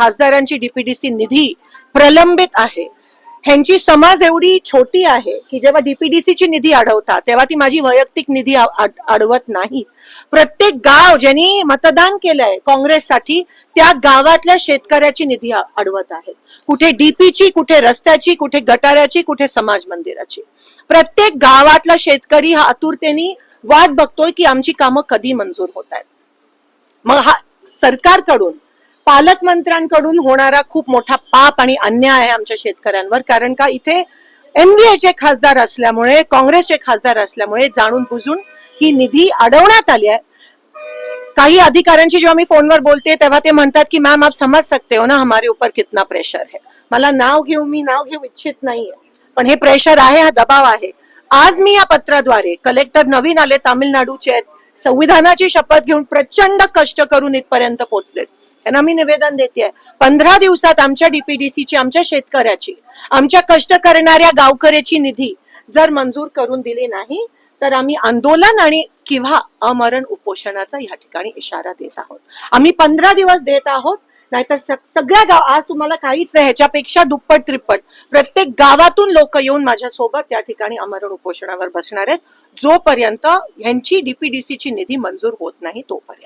खासदारांची डीपीडीसी निधी प्रलंबित आहे. ह्यांची समाज एवढी छोटी आहे की जेव्हा डीपीडीसीची निधी अडवतात तेव्हा ती माझी वैयक्तिक निधी अडवत नाही. प्रत्येक गाव ज्यांनी मतदान केलंय काँग्रेससाठी त्या गावातल्या शेतकऱ्याची निधी अडवत आहेत. कुठे डीपीची, कुठे रस्त्याची, कुठे गटाराची, कुठे समाज मंदिराची. प्रत्येक गावातला शेतकरी हा आतुरतेने वाट बघतोय की आमची कामं कधी मंजूर होत आहेत. मग हा सरकारकडून, पालकमंत्र्यांकडून होणारा खूप मोठा पाप आणि अन्याय आहे आमच्या शेतकऱ्यांवर. कारण का इथे एमव्हीएचे खासदार असल्यामुळे, काँग्रेसचे खासदार असल्यामुळे जाणून बुजून ही निधी अडवण्यात आली आहे. काही अधिकाऱ्यांशी जेव्हा मी फोनवर बोलते तेव्हा ते म्हणतात की मॅम आप समझ सकते हो ना हमारे ऊपर कितना प्रेशर है. मला मी नाव घेऊ इच्छित नाहीये, पण हे प्रेशर आहे, हा दबाव आहे. आज मी या पत्राद्वारे, कलेक्टर नवीन आले तामिळनाडूचे, संविधानाची शपथ घेऊन प्रचंड कष्ट करून इथपर्यंत पोहोचले. त्यांना मी निवेदन देते, 15 दिवसात आमच्या डीपीडीसीची, आमच्या शेतकऱ्याची, आमच्या कष्ट करणाऱ्या गावकऱ्याची निधी जर मंजूर करून दिली नाही तर आम्ही आंदोलन आणि किंवा अमरण उपोषणाचा या ठिकाणी इशारा देत आहोत. आम्ही 15 दिवस देत आहोत, नाहीतर सगळ्या गाव, आज तुम्हाला काहीच नाही, ह्याच्यापेक्षा दुप्पट त्रिप्पट प्रत्येक गावातून लोक येऊन माझ्यासोबत त्या ठिकाणी अमरण उपोषणावर बसणार आहेत जोपर्यंत ह्यांची डीपीडीसीची निधी मंजूर होत नाही तोपर्यंत.